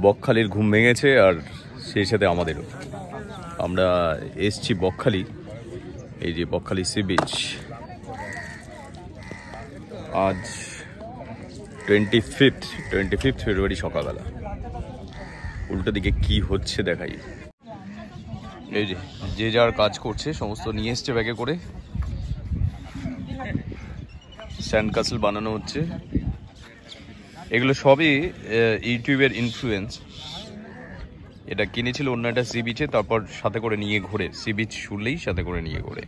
বকখালির ঘুম ভেঙেছে আর সেই সাথে আমাদেরও। আমরা এসছি বকখালি, এই যে বকখালি সি বিচ। আজ 25 ফেব্রুয়ারি সকালবেলা। উল্টো দিকে কি হচ্ছে দেখাই। এই যে যে যার কাজ করছে, সমস্ত নিয়ে এসছে ব্যাগে করে। স্যান্ড ক্যাসেল বানানো হচ্ছে। এগুলো সবই ইউটিউবের ইনফ্লুয়েন্স। এটা কিনেছিল অন্য একটা সি বিচে, তারপর সাথে করে নিয়ে ঘোরে। সি বিচ শুনলেই সাথে করে নিয়ে ঘোরে।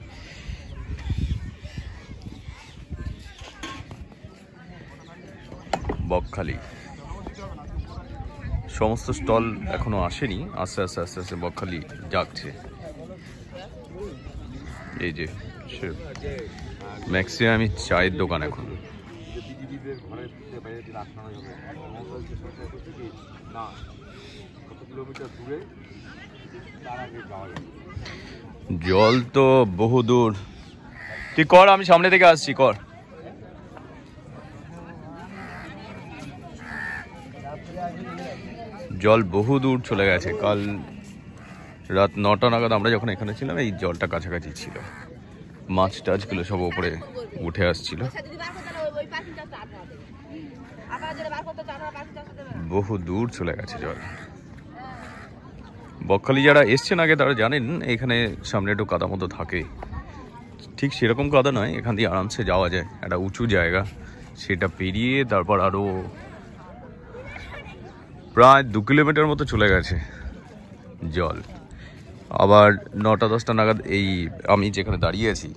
বকখালি সমস্ত স্টল এখনো আসেনি, আস্তে আস্তে আস্তে আস্তে বকখালি জাগছে। এই যে ম্যাক্সিমামই চায়ের দোকান এখন। জল তো বহু দূর। তুই কর, আমি সামনে থেকে আসছি, কর। জল বহু দূর চলে গেছে। কাল রাত 9টা নাগাদ আমরা যখন এখানে ছিলাম, এই জলটা কাছাকাছি ছিল। মাছ টাছগুলো সব উপরে উঠে আসছিল। বহু দূর চলে গেছে জল। বকখালি যারা এসছেন আগে তারা জানেন এখানে সামনে একটু কাদা মতো থাকে। ঠিক সেরকম কাদা নয়, এখান দিয়ে আরামসে যাওয়া যায়। একটা উঁচু জায়গা, সেটা পেরিয়ে তারপর আরো প্রায় 2 কিলোমিটার মতো চলে গেছে জল। আবার 9টা-10টা নাগাদ এই আমি যেখানে দাঁড়িয়ে আছি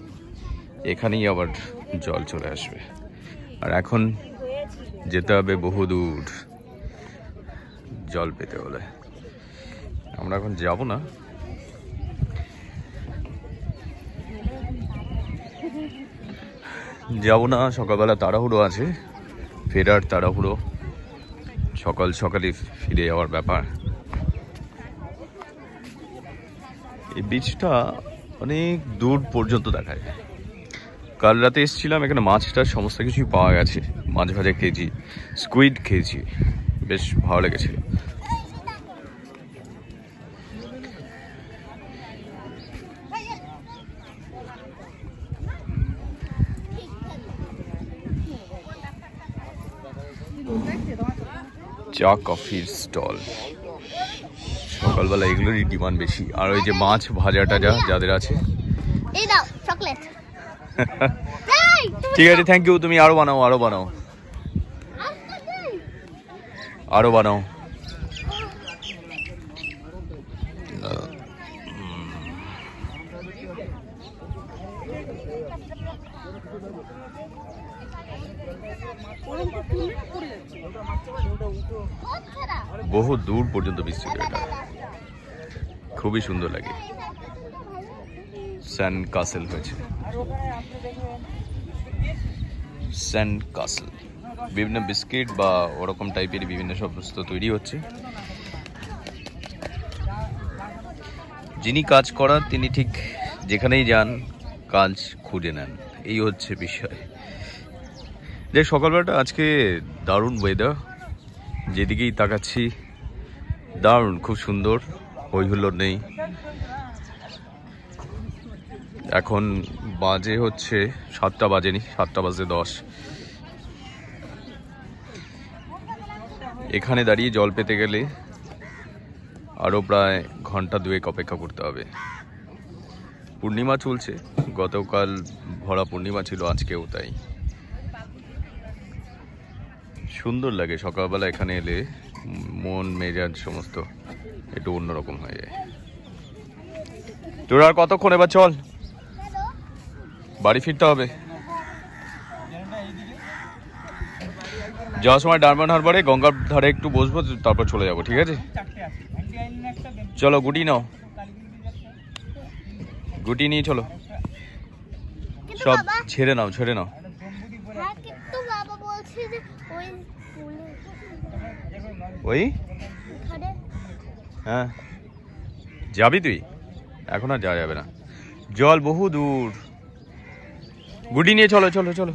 এখানেই আবার জল চলে আসবে। আর এখন যেতে হবে বহু দূর জল পেতে হলে। আমরা এখন যাব না, সকালবেলা তাড়াহুড়ো আছে, ফেরার তাড়াহুড়ো। সকাল সকালে ফিরে যাওয়ার ব্যাপার। এই বিচটা অনেক দূর পর্যন্ত দেখা যায়। কাল রাতে এসেছিলাম, এখানে মাছটার সমস্ত কিছুই পাওয়া গেছে। মাছ ভাজা খেয়েছি, স্কুইড খেয়েছি, বেশ ভালো লেগেছিল। চা কফির স্টল, সকালবেলা এগুলোরই ডিমান্ড বেশি। আর ওই যে মাছ ভাজাটা যাদের আছে, ঠিক আছে, থ্যাংক ইউ। তুমি আরো বানাও, আরো বানাও, আরো বানাও। বহু দূর পর্যন্ত বিস্তৃত, এটা খুবই সুন্দর লাগে। স্যান্ড ক্যাসেল হয়েছে, স্যান্ড ক্যাসেল। বিভিন্ন বিস্কিট বা ওরকম টাইপের বিভিন্ন সমস্ত তৈরি হচ্ছে। যিনি কাজ করান তিনি ঠিক যেখানেই যান কাজ খুঁজে নেন, এই হচ্ছে বিষয়। যে সকালবেলাটা আজকে দারুণ ওয়েদার, যেদিকেই তাকাচ্ছি দারুণ, খুব সুন্দর, হই হুল্লোড় নেই। এখন বাজে হচ্ছে 7টা বাজেনি, 7টা বাজে 10। এখানে দাঁড়িয়ে জল পেতে গেলে আরও প্রায় ঘন্টা 2 অপেক্ষা করতে হবে। পূর্ণিমা চলছে, গতকাল ভরা পূর্ণিমা ছিল, আজকেও তাই। সুন্দর লাগে সকালবেলা এখানে এলে, মন মেজাজ সমস্ত একটু অন্যরকম হয়ে যায়। তোর আর কতক্ষণ, এবার চল, বাড়ি ফিরতে হবে। যাওয়ার সময় ডায়মন্ড হারবারে গঙ্গার ধারে একটু বসবো, তারপর চলে যাবো, ঠিক আছে? চলো, গুটি নাও, গুটি নিয়ে চলো, সব ছেড়ে নাও, ছেড়ে নাও। ওই হ্যাঁ, যাবি তুই? এখন আর যাওয়া যাবে না, জল বহু দূর। গুটি নিয়ে চলো, চলো, চলো।